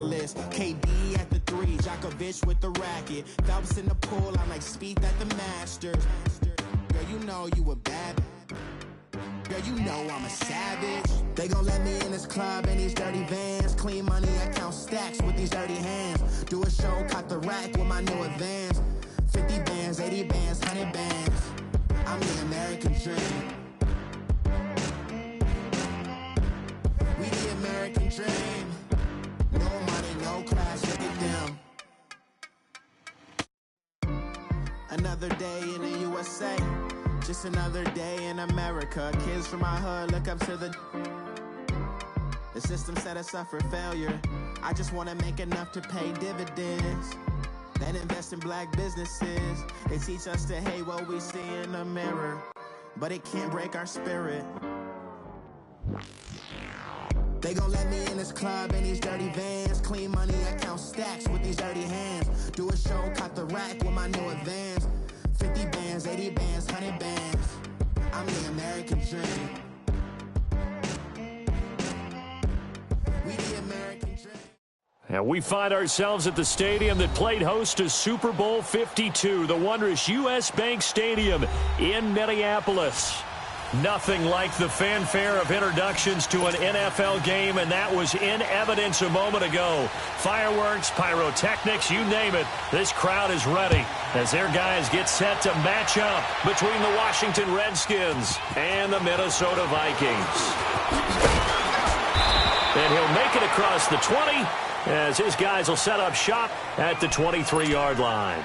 KD at the 3, Djokovic with the racket. Phelps in the pool, I'm like Spieth at the Masters. Girl, you know you a bad. Girl, you know I'm a savage. They gon' let me in this club in these dirty vans. Clean money, I count stacks with these dirty hands. Do a show, cut the rack with my new advance. 50 bands, 80 bands, 100 bands. I'm the American dream. We the American dream. No money, no class, look at them. Another day in the USA. Just another day in America. Kids from my hood look up to the system set us up for failure. I just want to make enough to pay dividends. Then invest in black businesses. They teach us to hate what we see in the mirror, but it can't break our spirit. They gon' let me in this club in these dirty vans. Clean money, I count stacks with these dirty hands. Do a show, cut the rack with my new advance. 50 bands, 80 bands, 100 bands. I'm the American dream. We the American dream. And we find ourselves at the stadium that played host to Super Bowl 52, the wondrous U.S. Bank Stadium in Minneapolis. Nothing like the fanfare of introductions to an NFL game, and that was in evidence a moment ago. Fireworks, pyrotechnics, you name it. This crowd is ready as their guys get set to match up between the Washington Redskins and the Minnesota Vikings. And he'll make it across the 20 as his guys will set up shop at the 23-yard line.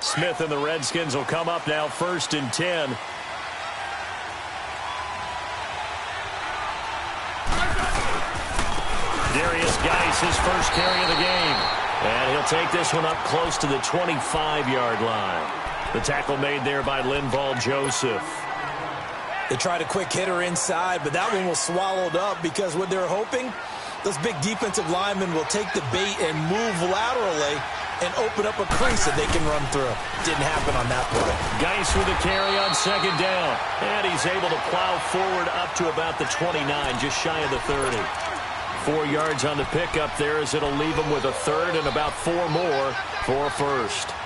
Smith and the Redskins will come up now 1st and 10. Darius Geis, his first carry of the game. And he'll take this one up close to the 25-yard line. The tackle made there by Linval Joseph. They tried a quick hitter inside, but that one was swallowed up because what they're hoping, those big defensive linemen will take the bait and move laterally and open up a crease that they can run through. Didn't happen on that play. Geis with a carry on 2nd down. And he's able to plow forward up to about the 29, just shy of the 30. 4 yards on the pickup there as it'll leave him with a 3rd and about 4 more for a 1st.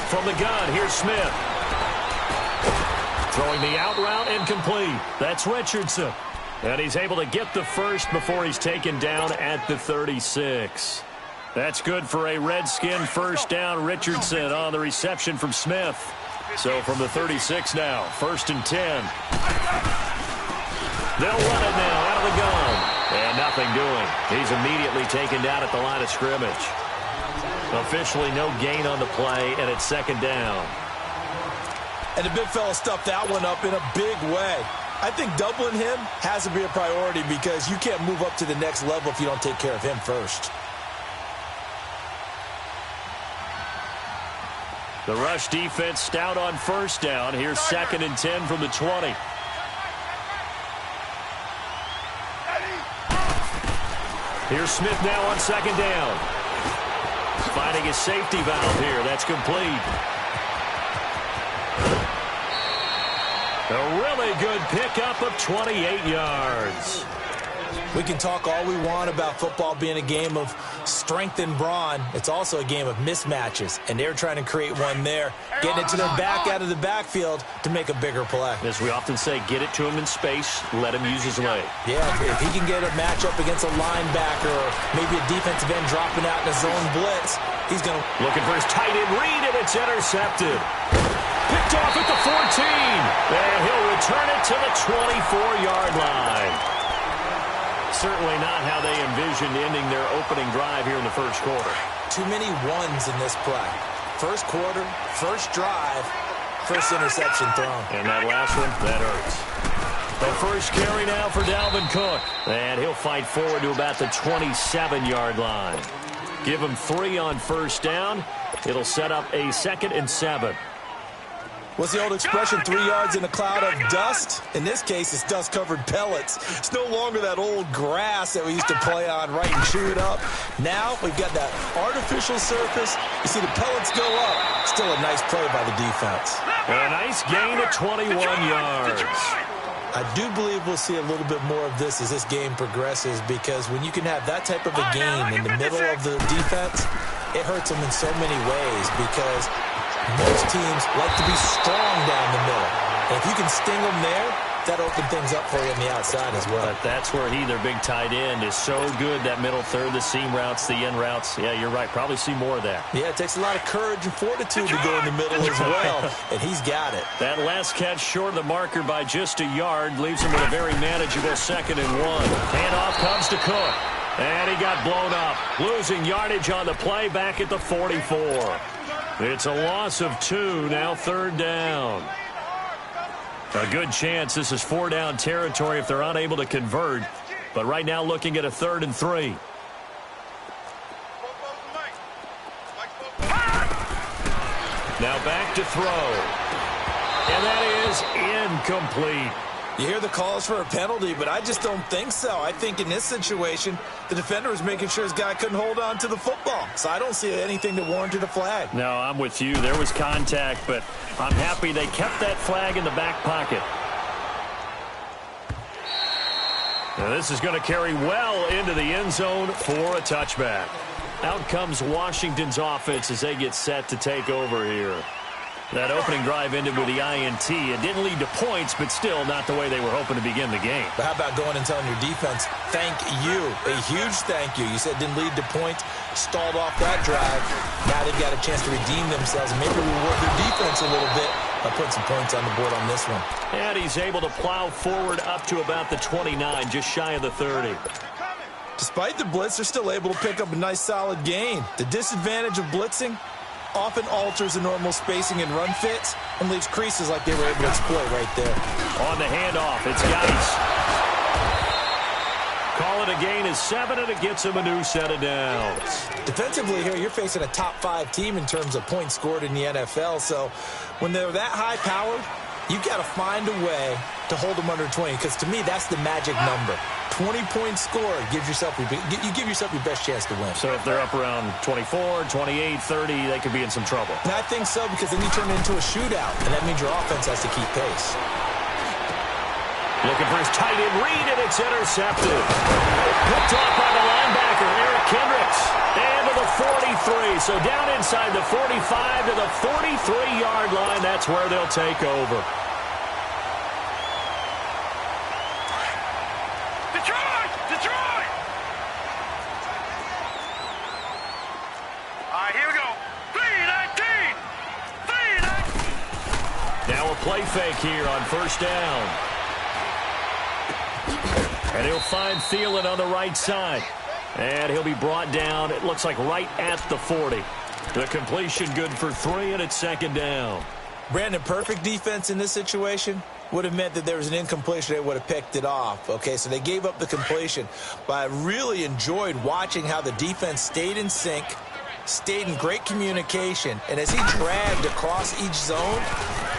From the gun, here's Smith. Throwing the out route incomplete. That's Richardson. And he's able to get the 1st before he's taken down at the 36. That's good for a Redskin 1st down. Richardson on the reception from Smith. So from the 36 now, 1st and 10. They'll run it now out of the gun. And nothing doing. He's immediately taken down at the line of scrimmage. Officially no gain on the play, and it's 2nd down. And the big fella stuffed that one up in a big way. I think doubling him has to be a priority because you can't move up to the next level if you don't take care of him first. The rush defense stout on 1st down. Here's 2nd and 10 from the 20. Here's Smith now on 2nd down. Finding his safety valve here. That's complete. A really good pickup of 28 yards. We can talk all we want about football being a game of strength and brawn. It's also a game of mismatches, and they're trying to create one there, getting it to their back out of the backfield to make a bigger play. As we often say, get it to him in space, let him use his leg. Yeah, if he can get a matchup against a linebacker or maybe a defensive end dropping out in a zone blitz, he's going to... Looking for his tight end read, and it's intercepted. Picked off at the 14, and he'll return it to the 24-yard line. Certainly not how they envisioned ending their opening drive here in the 1st quarter. Too many ones in this play. 1st quarter, 1st drive, 1st interception thrown. And that last one, that hurts. The 1st carry now for Dalvin Cook. And he'll fight forward to about the 27-yard line. Give him 3 on first down. It'll set up a 2nd and 7. What's the old expression, 3 yards in a cloud of dust? In this case, it's dust-covered pellets. It's no longer that old grass that we used to play on, right, and chew it up. Now we've got that artificial surface. You see the pellets go up. Still a nice play by the defense. A nice gain of 21 yards. I do believe we'll see a little bit more of this as this game progresses, because when you can have that type of a game in the middle of the defense, it hurts them in so many ways, because most teams like to be strong down the middle. And if you can sting them there, that opens things up for you on the outside as well. But that's where their big tight end, is so good, that middle third, the seam routes, the in routes. Yeah, you're right. Probably see more of that. Yeah, it takes a lot of courage and fortitude to go in the middle as well, and he's got it. That last catch short of the marker by just a yard leaves him with a very manageable 2nd and 1. Handoff comes to Cook, and he got blown up. Losing yardage on the play back at the 44. It's a loss of 2, now 3rd down. A good chance this is 4-down territory if they're unable to convert. But right now looking at a 3rd and 3. Now back to throw. And that is incomplete. You hear the calls for a penalty, but I just don't think so. I think in this situation, the defender was making sure his guy couldn't hold on to the football. So I don't see anything that warranted a flag. No, I'm with you. There was contact, but I'm happy they kept that flag in the back pocket. Now this is going to carry well into the end zone for a touchback. Out comes Washington's offense as they get set to take over here. That opening drive ended with the INT. It didn't lead to points, but still not the way they were hoping to begin the game. But how about going and telling your defense, thank you, a huge thank you. You said it didn't lead to points, stalled off that drive. Now they've got a chance to redeem themselves and maybe reward their defense a little bit by putting some points on the board on this one. And he's able to plow forward up to about the 29, just shy of the 30. Despite the blitz, they're still able to pick up a nice solid gain. The disadvantage of blitzing often alters the normal spacing and run fits and leaves creases like they were able to exploit right there. On the handoff, it's ICE. Call it a gain of 7, and it gets him a new set of downs. Defensively here, you're facing a top 5 team in terms of points scored in the NFL, so when they're that high-powered, you've got to find a way to hold them under 20, because to me, that's the magic number. 20 points scored, you give yourself your best chance to win. So if they're up around 24, 28, 30, they could be in some trouble. And I think so, because then you turn it into a shootout, and that means your offense has to keep pace. Looking for his tight end read, and it's intercepted. Picked off by the linebacker, Eric Kendricks. And to the 43. So down inside the 45 to the 43-yard line. That's where they'll take over. Detroit! All right, here we go. 3-19. Now a play fake here on first down. And he'll find Thielen on the right side. And he'll be brought down, it looks like right at the 40. The completion good for 3, and it's 2nd down. Brandon, perfect defense in this situation would have meant that there was an incompletion. They would have picked it off. Okay, so they gave up the completion. But I really enjoyed watching how the defense stayed in sync, stayed in great communication. And as he dragged across each zone,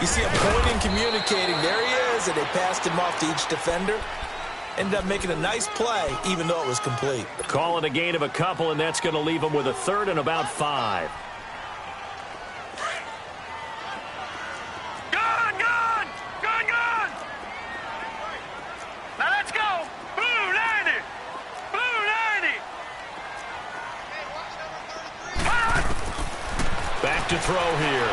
you see him pointing, communicating. There he is, and they passed him off to each defender. Ended up making a nice play, even though it was complete. Call it a gain of a couple, and that's going to leave him with a 3rd and about 5. Gone! Now let's go! Blue 90! Blue 90! Back to throw here.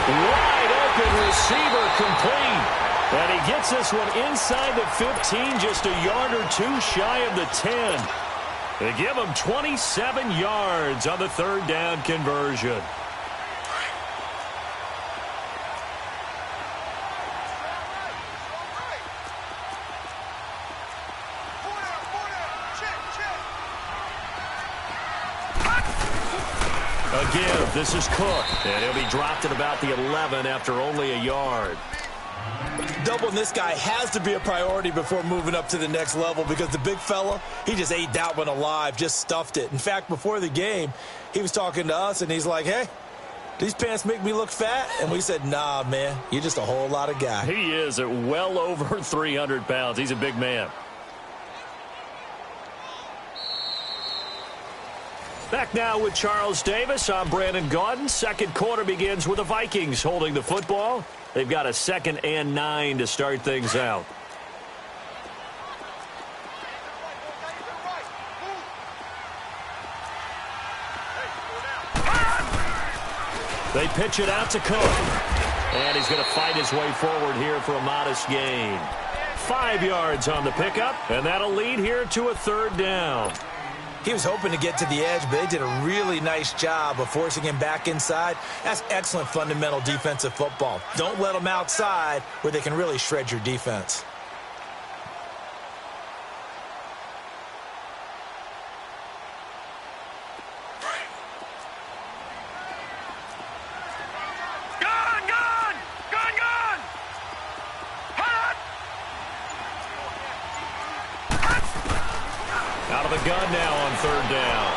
Wide open receiver complete. And he gets this one inside the 15, just a yard or 2 shy of the 10. They give him 27 yards on the 3rd down conversion. Again, this is Cook, and he'll be dropped at about the 11 after only a yard. Doubling this guy has to be a priority before moving up to the next level because the big fella, he just ate that one alive, just stuffed it. In fact, before the game, he was talking to us, and he's like, hey, these pants make me look fat? And we said, nah, man, you're just a whole lot of guy. He is at well over 300 pounds. He's a big man. Back now with Charles Davis. I'm Brandon Gaudin. Second quarter begins with the Vikings holding the football. They've got a 2nd and 9 to start things out. They pitch it out to Cook. And he's going to fight his way forward here for a modest gain. 5 yards on the pickup, and that'll lead here to a 3rd down. He was hoping to get to the edge, but they did a really nice job of forcing him back inside. That's excellent fundamental defensive football. Don't let them outside where they can really shred your defense. Out of the gun now on 3rd down.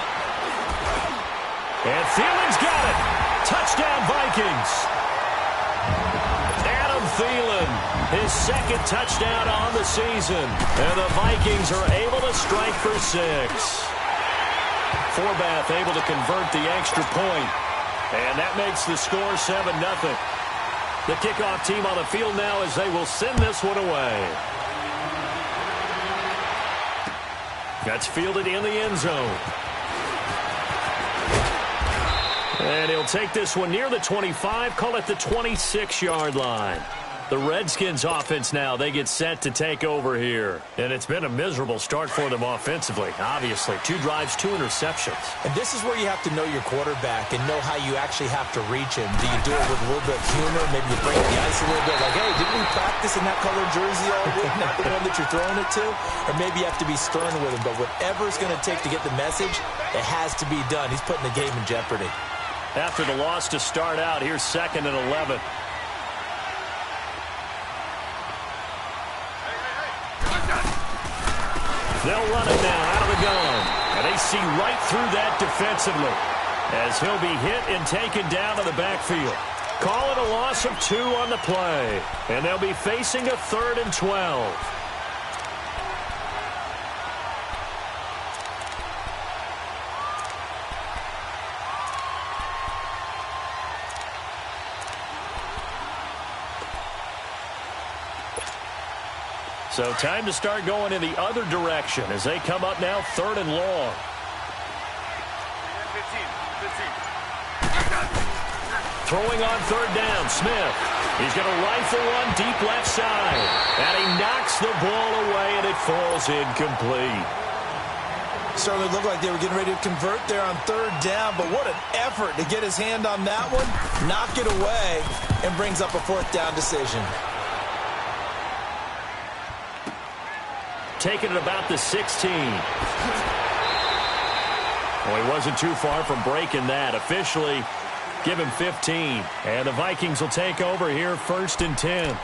And Thielen's got it. Touchdown, Vikings. Adam Thielen, his 2nd touchdown on the season. And the Vikings are able to strike for 6. Forbath able to convert the extra point. And that makes the score 7-0. The kickoff team on the field now as they will send this one away. That's fielded in the end zone. And he'll take this one near the 25, call it the 26-yard line. The Redskins offense now, they get set to take over here. And it's been a miserable start for them offensively, obviously. 2 drives, 2 interceptions. And this is where you have to know your quarterback and know how you actually have to reach him. Do you do it with a little bit of humor? Maybe you break the ice a little bit. Like, hey, didn't we practice in that colored jersey all week? Not the one that you're throwing it to? Or maybe you have to be stern with him. But whatever it's going to take to get the message, it has to be done. He's putting the game in jeopardy. After the loss to start out, here's 2nd and 11. They'll run it now out of the gun. And they see right through that defensively as he'll be hit and taken down to the backfield. Call it a loss of 2 on the play. And they'll be facing a 3rd and 12. So time to start going in the other direction as they come up now 3rd and long. Throwing on 3rd down, Smith. He's going to rifle one deep left side. And he knocks the ball away, and it falls incomplete. Certainly looked like they were getting ready to convert there on 3rd down, but what an effort to get his hand on that one, knock it away, and brings up a 4th down decision. Taking it about the 16. Well, he wasn't too far from breaking that. Officially, give him 15. And the Vikings will take over here 1st and 10.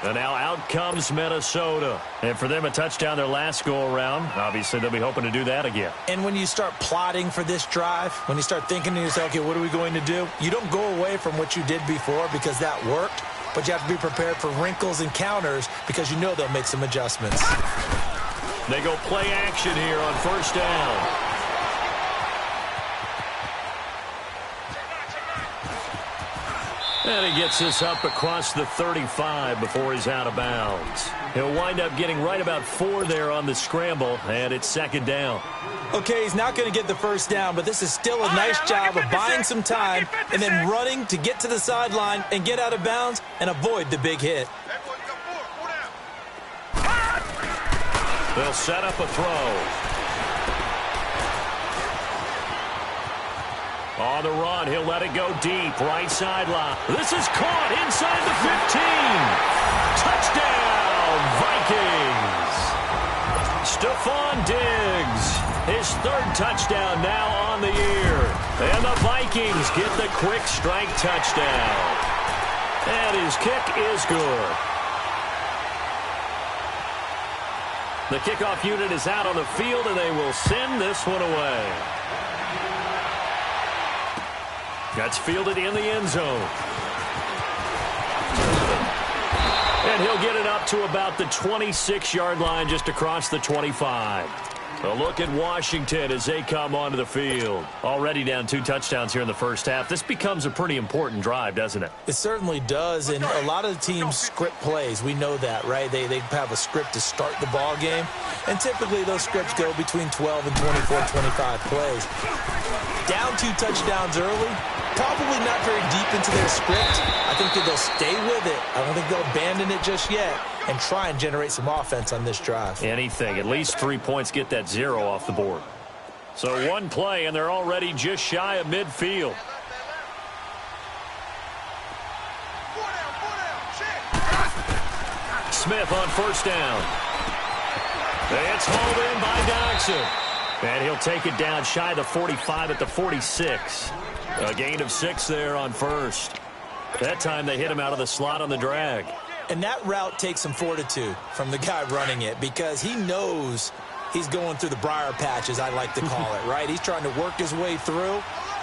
And now out comes Minnesota. And for them, a touchdown their last go-around. Obviously, they'll be hoping to do that again. And when you start plotting for this drive, when you start thinking to yourself, okay, what are we going to do? You don't go away from what you did before because that worked. But you have to be prepared for wrinkles and counters because you know they'll make some adjustments. They go play action here on 1st down. And he gets this up across the 35 before he's out of bounds. He'll wind up getting right about 4 there on the scramble, and it's 2nd down. Okay, he's not going to get the 1st down, but this is still a nice job of buying some time and then running to get to the sideline and get out of bounds and avoid the big hit. They'll set up a throw. On the run, he'll let it go deep, right sideline. This is caught inside the 15. Touchdown, Vikings. Stephon Diggs, his 3rd touchdown now on the year. And the Vikings get the quick strike touchdown. And his kick is good. The kickoff unit is out on the field, and they will send this one away. That's fielded in the end zone. And he'll get it up to about the 26-yard line, just across the 25. A look at Washington as they come onto the field. Already down 2 touchdowns here in the first half. This becomes a pretty important drive, doesn't it? It certainly does, and a lot of the teams script plays. We know that, right? They have a script to start the ball game, and typically those scripts go between 12 and 24, 25 plays. Down 2 touchdowns early, probably not very deep into their script. I think that they'll stay with it. I don't think they'll abandon it just yet and try and generate some offense on this drive. Anything. At least 3 points, get that 0 off the board. So 1 play, and they're already just shy of midfield. Smith on first down. It's hauled in by Doxson. And he'll take it down shy of the 45 at the 46. A gain of 6 there on first. That time they hit him out of the slot on the drag. And that route takes some fortitude from the guy running it, because he knows he's going through the briar patch, as I like to call it, right? He's trying to work his way through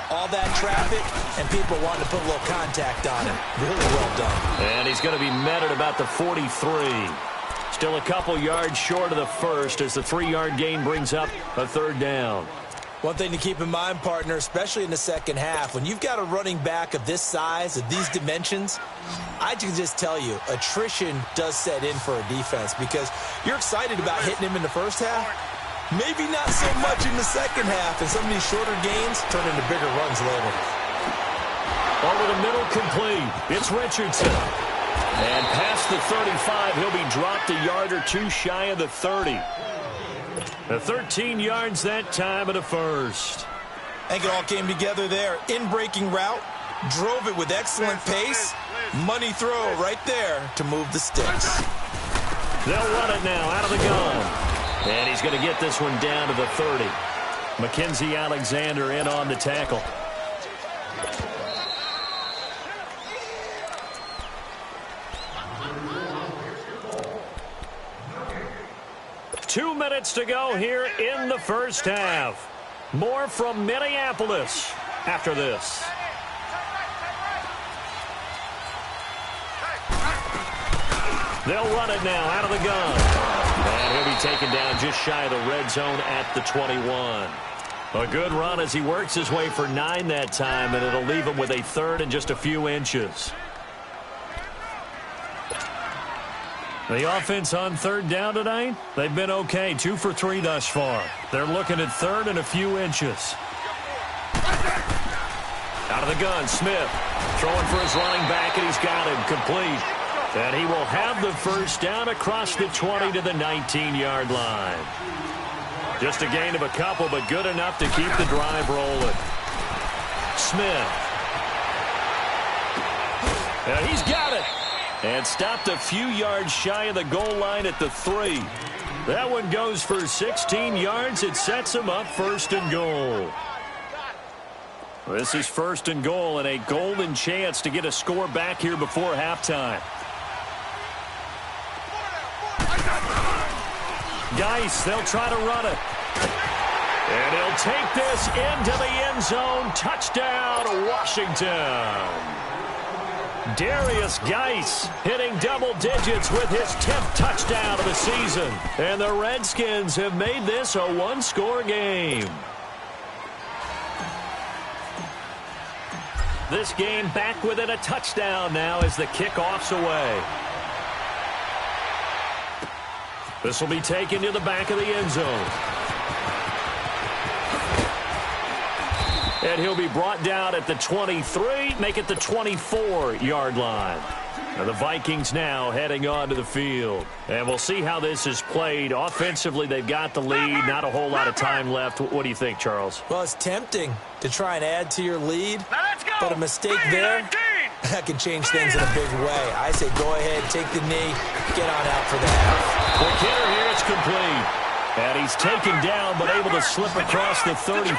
all that traffic, and people wanting to put a little contact on him. Really well done. And he's going to be met at about the 43. Still a couple yards short of the first as the 3-yard gain brings up a 3rd down. One thing to keep in mind, partner, especially in the second half, when you've got a running back of this size, of these dimensions, I can just tell you, attrition does set in for a defense, because you're excited about hitting him in the first half. Maybe not so much in the second half, and some of these shorter gains turn into bigger runs later. Over the middle, complete. It's Richardson. And past the 35, he'll be dropped a yard or 2 shy of the 30. The 13 yards that time of the first. I think it all came together there. In-breaking route, drove it with excellent pace. Money throw right there to move the sticks. They'll run it now out of the gun. And he's going to get this one down to the 30. Mackenzie Alexander in on the tackle. Two minutes to go here in the first half. More from Minneapolis after this. They'll run it now out of the gun. And he'll be taken down just shy of the red zone at the 21. A good run as he works his way for 9 that time, and it'll leave him with a 3rd and just a few inches. The offense on 3rd down tonight, they've been okay. 2 for 3 thus far. They're looking at 3rd and a few inches. Out of the gun, Smith throwing for his running back, and he's got him complete. And he will have the first down across the 20 to the 19-yard line. Just a gain of a couple, but good enough to keep the drive rolling. Smith. And he's got it. And stopped a few yards shy of the goal line at the 3. That one goes for 16 yards. It sets him up 1st and goal. This is 1st and goal, and a golden chance to get a score back here before halftime. Geis, they'll try to run it. And he'll take this into the end zone. Touchdown, Washington. Darius Geis hitting double digits with his 10th touchdown of the season. And the Redskins have made this a 1-score game. This game back within a touchdown now as the kickoff's away. This will be taken to the back of the end zone. And he'll be brought down at the 23, make it the 24-yard line. And the Vikings now heading onto the field. And we'll see how this is played. Offensively, they've got the lead. Not a whole lot of time left. What do you think, Charles? Well, it's tempting to try and add to your lead. But a mistake there, that can change things in a big way. I say go ahead, take the knee, get on out for the half. The kicker here is complete. And he's taken down, but able to slip across the 35.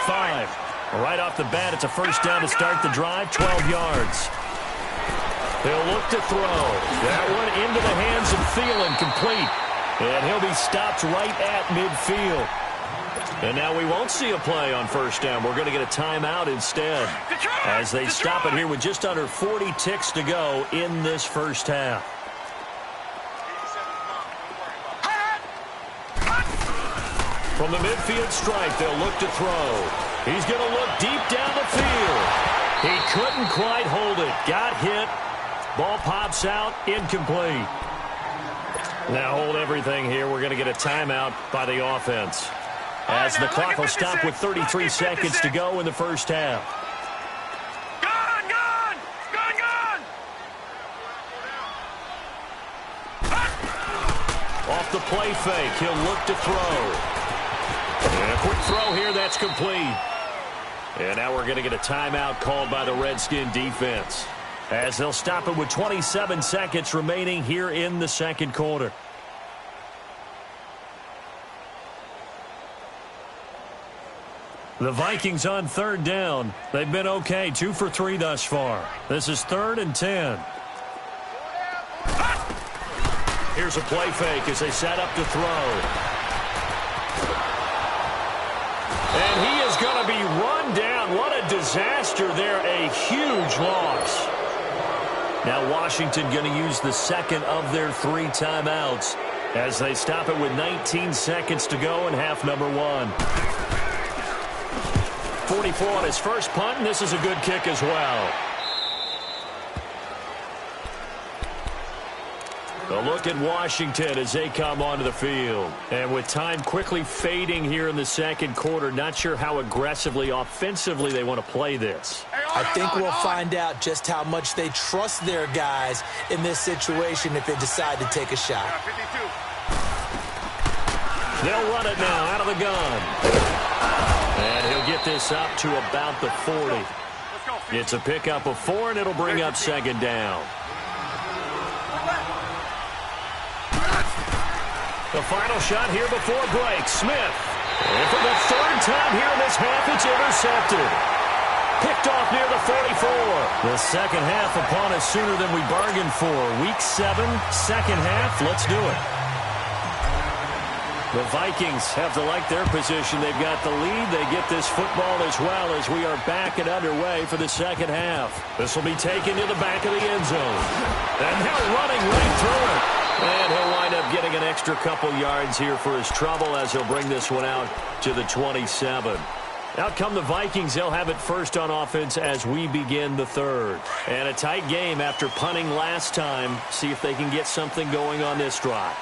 Right off the bat, it's a first down to start the drive, 12 yards. He'll look to throw. That one into the hands of Thielen, complete. And he'll be stopped right at midfield. And now we won't see a play on first down. We're going to get a timeout instead as they stop it here with just under 40 ticks to go in this first half. From the midfield stripe, they'll look to throw. He's going to look deep down the field. He couldn't quite hold it. Got hit. Ball pops out. Incomplete. Now hold everything here. We're going to get a timeout by the offense, as the clock will stop with 33 seconds to go in the first half. Gone! Off the play fake, he'll look to throw. And a quick throw here, that's complete. And now we're going to get a timeout called by the Redskin defense, as they'll stop it with 27 seconds remaining here in the second quarter. The Vikings on third down. They've been okay, 2 for 3 thus far. This is 3rd and 10. Here's a play fake as they set up to throw. And he is going to be run down. What a disaster there. A huge loss. Now Washington going to use the second of their 3 timeouts as they stop it with 19 seconds to go in half number 1. 44 on his first punt, and this is a good kick as well. A look at Washington as they come onto the field. And with time quickly fading here in the second quarter, not sure how aggressively, offensively they want to play this. I think we'll find out just how much they trust their guys in this situation if they decide to take a shot. They'll run it now out of the gun. And he'll get this up to about the 40. It's a pickup of 4, and it'll bring up second down. The final shot here before break. Smith. And for the 3rd time here in this half, it's intercepted. Picked off near the 44. The second half upon us sooner than we bargained for. Week 7, second half. Let's do it. The Vikings have to like their position. They've got the lead. They get this football as well as we are back and underway for the second half. This will be taken to the back of the end zone. And they're running right through it. And he'll wind up getting an extra couple yards here for his trouble as he'll bring this one out to the 27. Out come the Vikings. They'll have it first on offense as we begin the third. And a tight game after punting last time. See if they can get something going on this drive.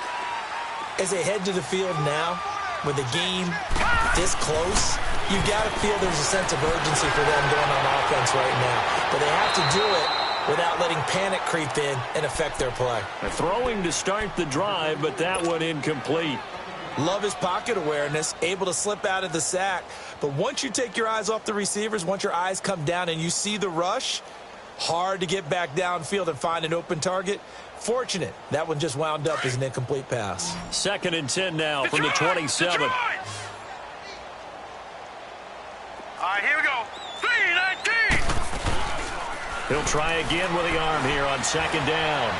As they head to the field now, with the game this close, you've got to feel there's a sense of urgency for them going on offense right now. But they have to do it without letting panic creep in and affect their play. They're throwing to start the drive, but that one incomplete. Love his pocket awareness, able to slip out of the sack. But once you take your eyes off the receivers, once your eyes come down and you see the rush, hard to get back downfield and find an open target. Fortunate, that one just wound up as an incomplete pass. 2nd and 10 now from the 27. All right, here we go. 3-19. He'll try again with the arm here on second down.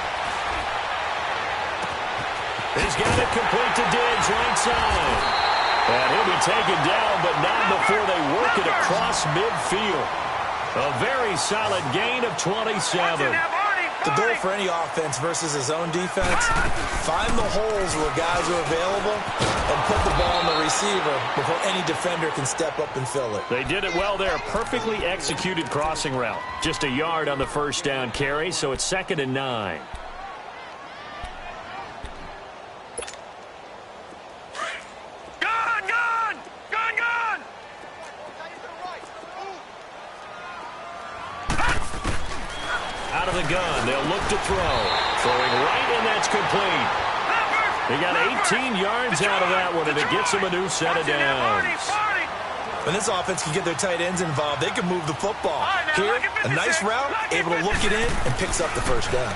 He's got it complete to Diggs, right side. And he'll be taken down, but not before they work it across midfield. A very solid gain of 27. The goal for any offense versus his own defense, find the holes where guys are available and put the ball on the receiver before any defender can step up and fill it. They did it well there. Perfectly executed crossing route. Just a yard on the first down carry, so it's 2nd and 9. Out of the gun, they'll look to throw. Throwing right, and that's complete. He got 18 yards out of that one, and it gets him a new set of downs. When this offense can get their tight ends involved, they can move the football. Here, a nice route, able to look it in, and picks up the first down.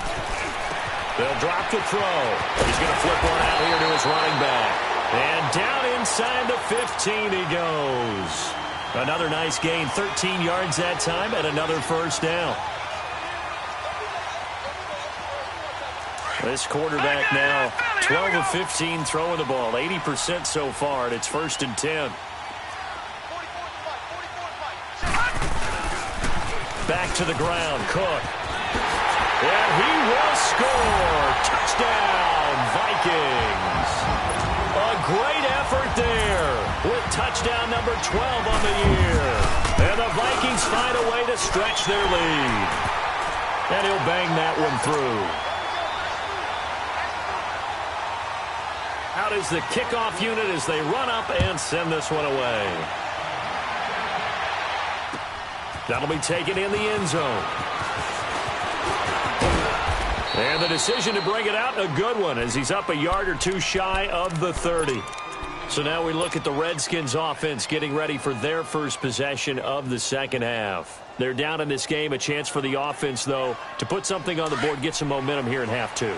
They'll drop the throw. He's going to flip one out here to his running back. And down inside the 15 he goes. Another nice gain, 13 yards that time, and another first down. This quarterback now 12 of 15 throwing the ball, 80% so far, and it's 1st and 10. Back to the ground, Cook. And he will score. Touchdown, Vikings. A great effort there with touchdown number 12 on the year. And the Vikings find a way to stretch their lead. And he'll bang that one through. Out is the kickoff unit as they run up and send this one away. That'll be taken in the end zone. And the decision to bring it out, a good one, as he's up a yard or two shy of the 30. So now we look at the Redskins offense getting ready for their first possession of the second half. They're down in this game. A chance for the offense, though, to put something on the board, get some momentum here in half two.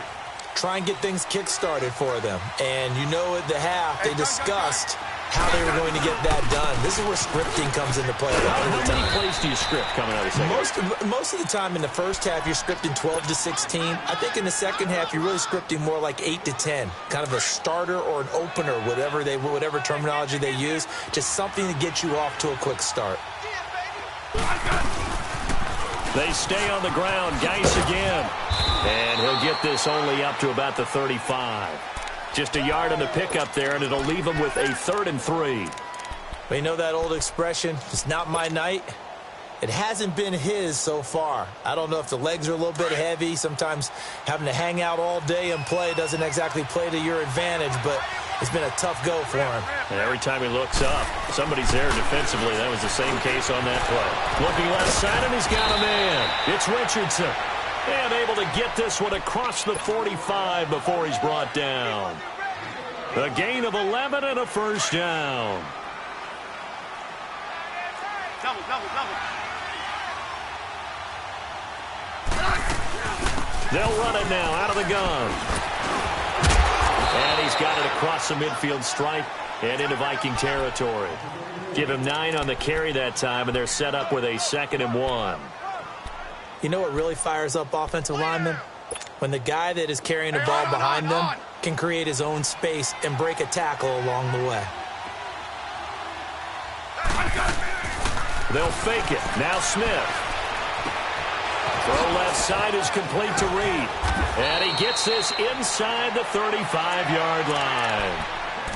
Try and get things kick-started for them. And you know at the half, they discussed how they were going to get that done. This is where scripting comes into play. How many plays do you script coming out of the second half? Most of the time in the first half, you're scripting 12 to 16. I think in the second half, you're really scripting more like 8 to 10. Kind of a starter or an opener, whatever terminology they use. Just something to get you off to a quick start. They stay on the ground. Geis again. And he'll get this only up to about the 35. Just a yard on the pickup there, and it'll leave him with a 3rd and 3. But you know that old expression, it's not my night? It hasn't been his so far. I don't know if the legs are a little bit heavy. Sometimes having to hang out all day and play doesn't exactly play to your advantage, but it's been a tough go for him. And every time he looks up, somebody's there defensively. That was the same case on that play. Looking left side, and he's got a man. It's Richardson. And able to get this one across the 45 before he's brought down. A gain of 11 and a first down. Double. They'll run it now out of the gun. And he's got it across the midfield stripe and into Viking territory. Give him 9 on the carry that time, and they're set up with a 2nd and 1. You know what really fires up offensive linemen? When the guy that is carrying the ball behind them can create his own space and break a tackle along the way. They'll fake it. Now Smith. Throw left side is complete to Reed. And he gets this inside the 35-yard line.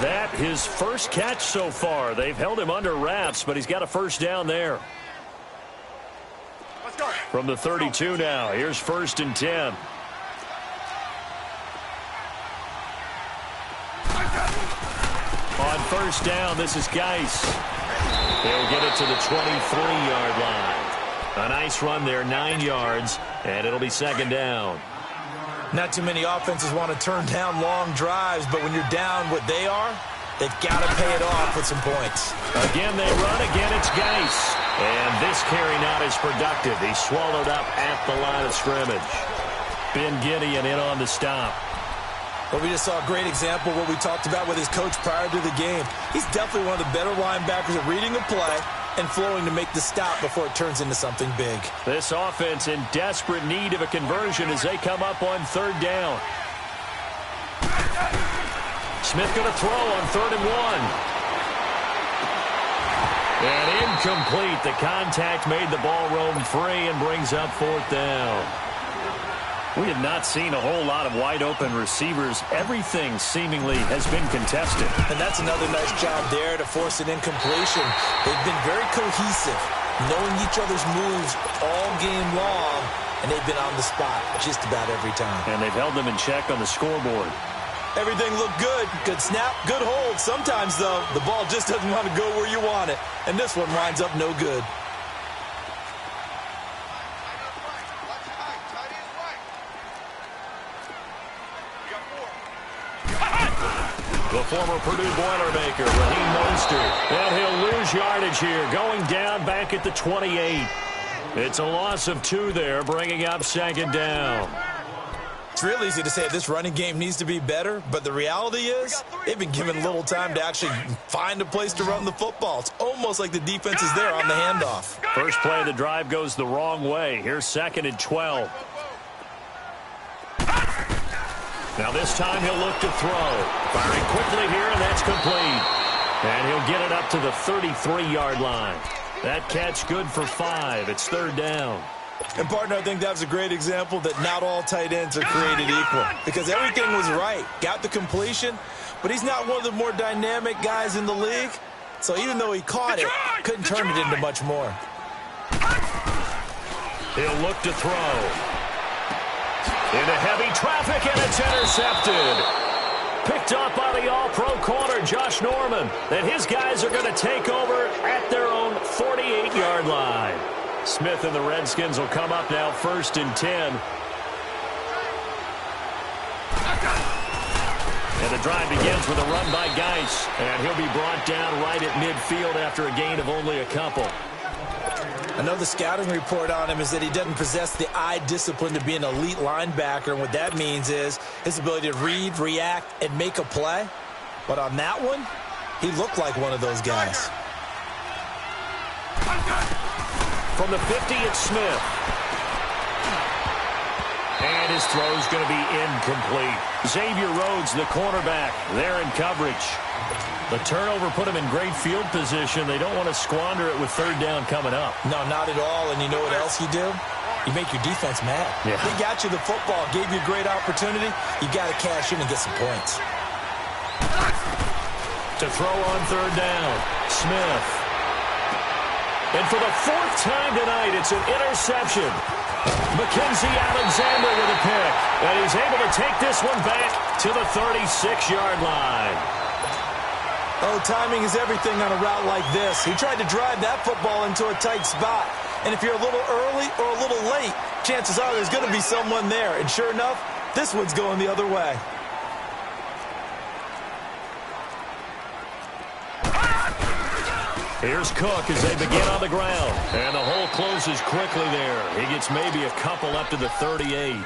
That his first catch so far. They've held him under wraps, but he's got a first down there. From the 32 now, here's 1st and 10. On first down, this is Geis. He'll get it to the 23-yard line. A nice run there, 9 yards, and it'll be 2nd down. Not too many offenses want to turn down long drives, but when you're down what they are, they've got to pay it off with some points. Again, they run. Again, it's Geis. And this carry not as productive. He's swallowed up at the line of scrimmage. Ben Gideon in on the stop. Well, we just saw a great example of what we talked about with his coach prior to the game. He's definitely one of the better linebackers at reading a play and flowing to make the stop before it turns into something big. This offense in desperate need of a conversion as they come up on 3rd down. Smith going to throw on 3rd and 1. And incomplete. The contact made the ball roam free and brings up 4th down. We have not seen a whole lot of wide-open receivers. Everything seemingly has been contested. And that's another nice job there to force an incompletion. They've been very cohesive, knowing each other's moves all game long, and they've been on the spot just about every time. And they've held them in check on the scoreboard. Everything looked good. Good snap, good hold. Sometimes, though, the ball just doesn't want to go where you want it. And this one winds up no good. The former Purdue Boilermaker, Raheem Mostert. And he'll lose yardage here, going down back at the 28. It's a loss of 2 there, bringing up 2nd down. It's real easy to say this running game needs to be better, but the reality is they've been given little time to actually find a place to run the football. It's almost like the defense is there on the handoff. First play of the drive goes the wrong way. Here's 2nd and 12. Now this time he'll look to throw. Firing quickly here, and that's complete. And he'll get it up to the 33-yard line. That catch good for 5. It's 3rd down. And, partner, I think that was a great example that not all tight ends are created equal. Because everything was right. Got the completion, but he's not one of the more dynamic guys in the league. So even though he caught it, couldn't turn it into much more. He'll look to throw. Into heavy traffic, and it's intercepted. Picked up by the all-pro corner, Josh Norman. And his guys are going to take over at their own 48-yard line. Smith and the Redskins will come up now 1st and 10. And the drive begins with a run by Geis. And he'll be brought down right at midfield after a gain of only a couple. I know the scouting report on him is that he doesn't possess the eye discipline to be an elite linebacker. And what that means is his ability to read, react, and make a play. But on that one, he looked like one of those guys. From the 50, it's Smith. And his throw's going to be incomplete. Xavier Rhodes, the cornerback, there in coverage. The turnover put him in great field position. They don't want to squander it with 3rd down coming up. No, not at all. And you know what else you do? You make your defense mad. Yeah. They got you the football, gave you a great opportunity. You got to cash in and get some points. To throw on 3rd down, Smith. And for the 4th time tonight, it's an interception. Mackenzie Alexander with a pick. And he's able to take this one back to the 36-yard line. Oh, timing is everything on a route like this. He tried to drive that football into a tight spot. And if you're a little early or a little late, chances are there's going to be someone there. And sure enough, this one's going the other way. Here's Cook as they begin on the ground. And the hole closes quickly there. He gets maybe a couple up to the 38.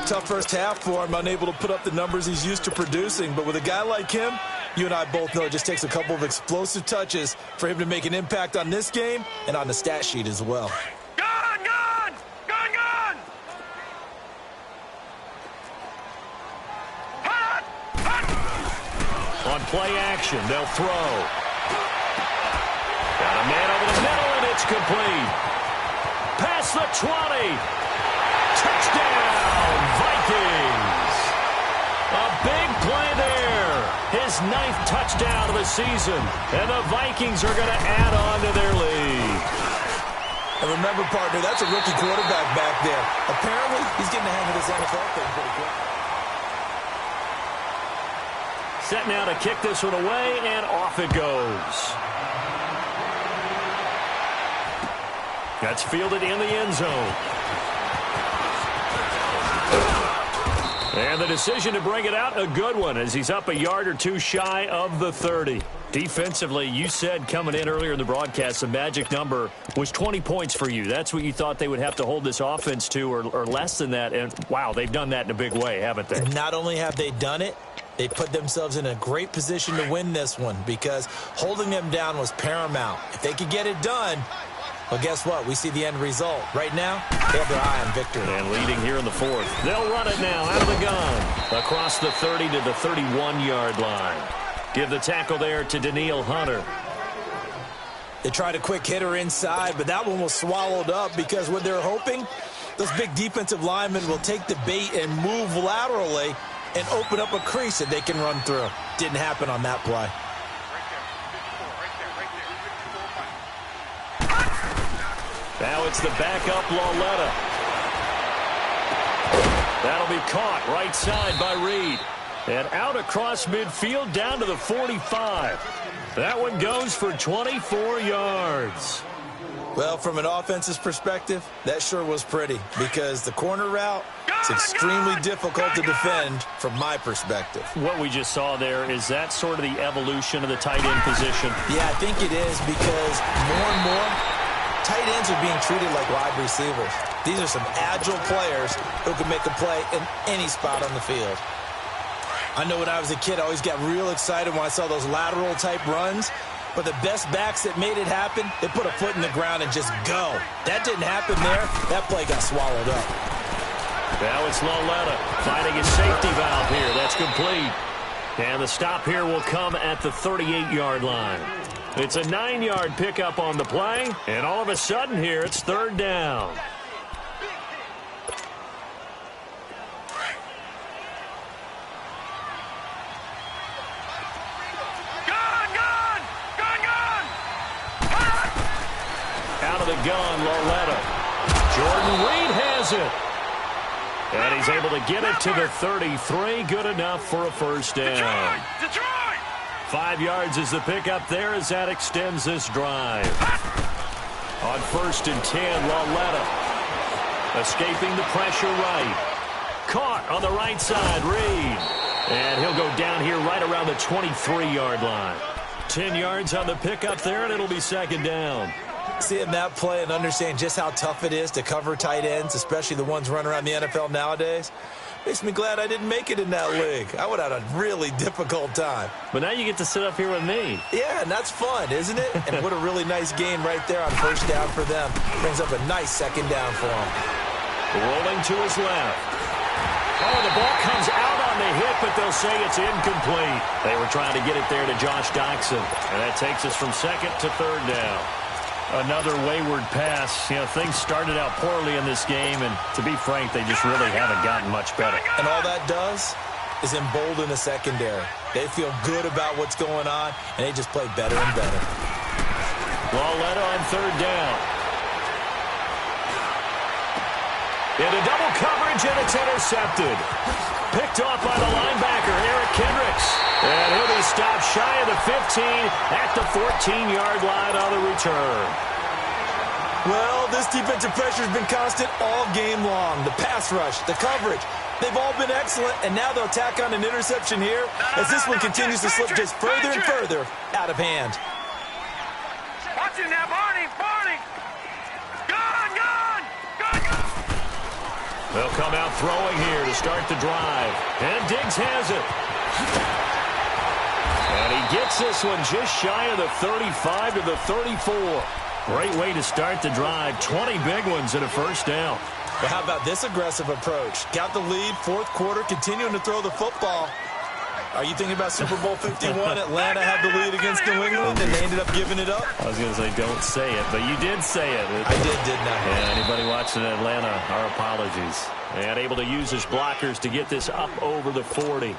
Tough first half for him, unable to put up the numbers he's used to producing. But with a guy like him, you and I both know it just takes a couple of explosive touches for him to make an impact on this game and on the stat sheet as well. Gone! Gone! Gone! Gone! Hot! Hot! On play action, they'll throw. Got a man over the middle, and it's complete. Past the 20. Touchdown, Vikings. A big play there. His 9th touchdown of the season. And the Vikings are going to add on to their lead. And remember, partner, that's a rookie quarterback back there. Apparently, he's getting the hang of this NFL thing pretty quick. Set now to kick this one away, and off it goes. That's fielded in the end zone. And the decision to bring it out, a good one, as he's up a yard or two shy of the 30. Defensively, you said coming in earlier in the broadcast, the magic number was 20 points for you. That's what you thought they would have to hold this offense to, or less than that. And, wow, they've done that in a big way, haven't they? And not only have they done it, they put themselves in a great position to win this one because holding them down was paramount. If they could get it done, well, guess what? We see the end result. Right now, they have their eye on victory. And leading here in the 4th. They'll run it now out of the gun. Across the 30 to the 31-yard line. Give the tackle there to Daniil Hunter. They tried a quick hitter inside, but that one was swallowed up because what they're hoping, those big defensive linemen will take the bait and move laterally and open up a crease that they can run through. Didn't happen on that play. Now it's the backup Lauletta. That'll be caught right side by Reed. And out across midfield down to the 45. That one goes for 24 yards. Well, from an offense's perspective, that sure was pretty because the corner route is extremely difficult to defend from my perspective. What we just saw there, is that sort of the evolution of the tight end position? Yeah, I think it is because more and more tight ends are being treated like wide receivers. These are some agile players who can make a play in any spot on the field. I know when I was a kid, I always got real excited when I saw those lateral type runs. But the best backs that made it happen, they put a foot in the ground and just go. That didn't happen there. That play got swallowed up. Now it's Loletta finding his safety valve here. That's complete. And the stop here will come at the 38-yard line. It's a 9-yard pickup on the play, and all of a sudden here it's third down. Out of the gun, Loletta. Jordan Reed has it. And he's able to get it to the 33. Good enough for a first down. Detroit! 5 yards is the pickup there as that extends this drive. On 1st and 10, Loletta. Escaping the pressure right. Caught on the right side, Reed. And he'll go down here right around the 23-yard line. 10 yards on the pickup there, and it'll be second down. Seeing that play and understand just how tough it is to cover tight ends, especially the ones running around the NFL nowadays, makes me glad I didn't make it in that league. I would have had a really difficult time. But now you get to sit up here with me. Yeah, and that's fun, isn't it? And what a really nice gain right there on first down for them. Brings up a nice second down for them. Rolling to his left. Oh, the ball comes out on the hit, but they'll say it's incomplete. They were trying to get it there to Josh Doxson. And that takes us from second to third down. Another wayward pass. You know, things started out poorly in this game, and to be frank, they just really haven't gotten much better. And all that does is embolden the secondary. They feel good about what's going on, and they just play better and better. Loletta on third down. Into double coverage, and it's intercepted. Picked off by the linebacker, Eric Kendricks. And he'll be stopped shy of the 15 at the 14-yard line on the return. Well, this defensive pressure has been constant all game long. The pass rush, the coverage, they've all been excellent, and now they'll tack on an interception here as this one continues to slip just further and further out of hand. Watch it now, Barney! Barney! Gone! Gone! Gone! Gone! They'll come out throwing here to start the drive. And Diggs has it. And he gets this one just shy of the 35 to the 34. Great way to start the drive. 20 big ones and a first down. But how about this aggressive approach? Got the lead, fourth quarter, continuing to throw the football. Are you thinking about Super Bowl 51? Atlanta had the lead against New England, and they ended up giving it up? I was going to say, don't say it, but you did say it. I didn't I? Yeah, anybody watching Atlanta, our apologies. And able to use his blockers to get this up over the 40.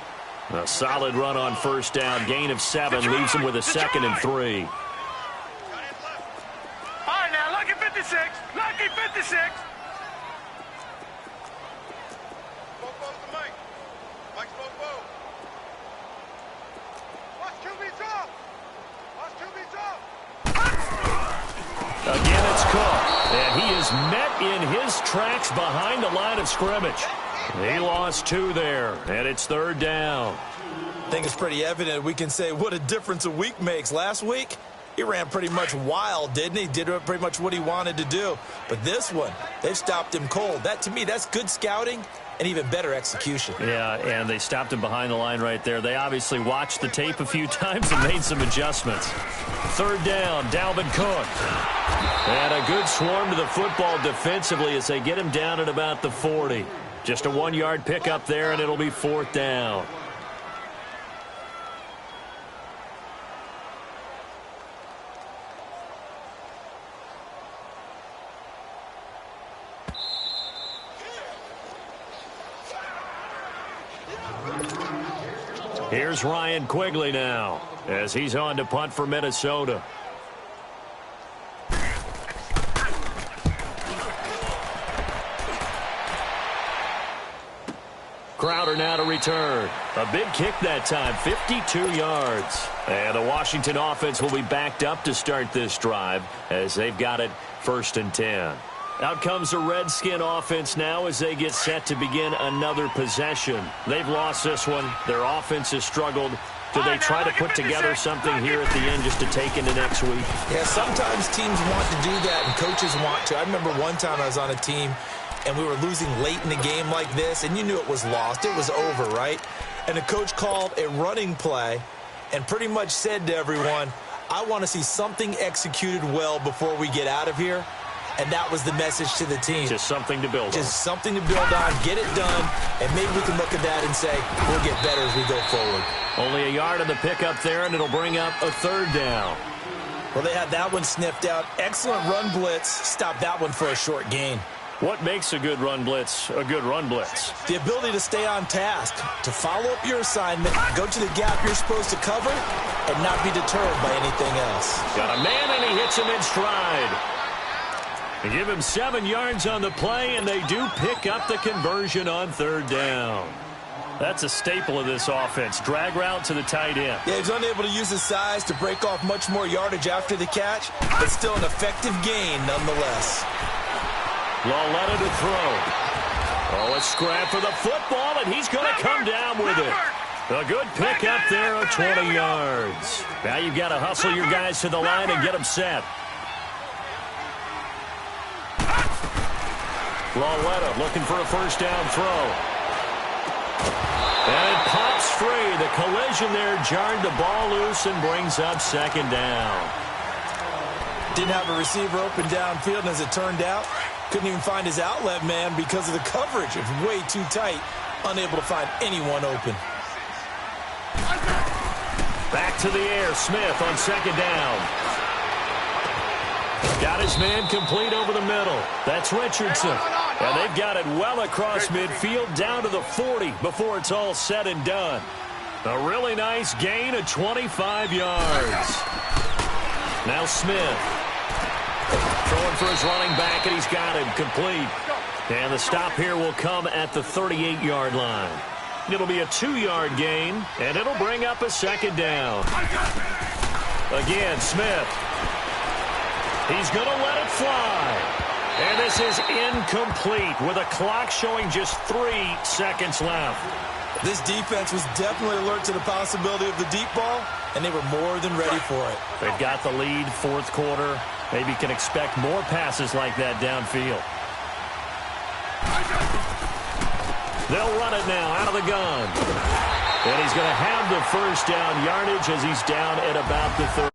A solid run on first down. Gain of 7 leaves him with a second and 3. All right, now, lucky 56. Lucky 56. Again, it's caught. And he is met in his tracks behind the line of scrimmage. He lost 2 there, and it's third down. I think it's pretty evident. We can say what a difference a week makes. Last week, he ran pretty much wild, didn't he? Did pretty much what he wanted to do. But this one, they've stopped him cold. That, to me, that's good scouting and even better execution. Yeah, and they stopped him behind the line right there. They obviously watched the tape a few times and made some adjustments. Third down, Dalvin Cook. And a good swarm to the football defensively as they get him down at about the 40. Just a 1-yard pickup there, and it'll be fourth down. Here's Ryan Quigley now as he's on to punt for Minnesota. Crowder now to return. A big kick that time, 52 yards. And the Washington offense will be backed up to start this drive as they've got it 1st and 10. Out comes the Redskin offense now as they get set to begin another possession. They've lost this one. Their offense has struggled. Do they try to put together something here at the end just to take into next week? Yeah, sometimes teams want to do that and coaches want to. I remember one time I was on a team and we were losing late in the game like this, and you knew it was lost. It was over, right? And the coach called a running play and pretty much said to everyone, I want to see something executed well before we get out of here. and that was the message to the team. Just something to build on. Just something to build on, get it done, and maybe we can look at that and say, we'll get better as we go forward. Only a yard on the pickup there, and it'll bring up a 3rd down. Well, they had that one sniffed out. Excellent run blitz. Stop that one for a short gain. What makes a good run blitz a good run blitz? The ability to stay on task, to follow up your assignment, go to the gap you're supposed to cover, and not be deterred by anything else. Got a man, and he hits him in stride. They give him 7 yards on the play, and they do pick up the conversion on 3rd down. That's a staple of this offense. Drag route to the tight end. Yeah, he's unable to use his size to break off much more yardage after the catch, but still an effective gain nonetheless. Lauletta to throw. Oh, a scrap for the football, and he's going to come down with it. A good pick up there of 20 yards. Now you've got to hustle your guys to the line and get them set. Lauletta looking for a 1st down throw. And it pops free. The collision there jarred the ball loose and brings up 2nd down. Didn't have a receiver open downfield, and as it turned out, couldn't even find his outlet man because of the coverage. It was way too tight, unable to find anyone open. Back to the air, Smith on 2nd down. Got his man complete over the middle. That's Richardson. And they've got it well across midfield down to the 40 before it's all said and done. A really nice gain of 25 yards. Now Smith. Throwing for his running back, and he's got him complete. And the stop here will come at the 38-yard line. It'll be a 2-yard gain, and it'll bring up a 2nd down. Again, Smith. He's going to let it fly. And this is incomplete with a clock showing just 3 seconds left. This defense was definitely alert to the possibility of the deep ball, and they were more than ready for it. They've got the lead, 4th quarter. Maybe can expect more passes like that downfield. They'll run it now out of the gun. And he's going to have the 1st down yardage as he's down at about the 30.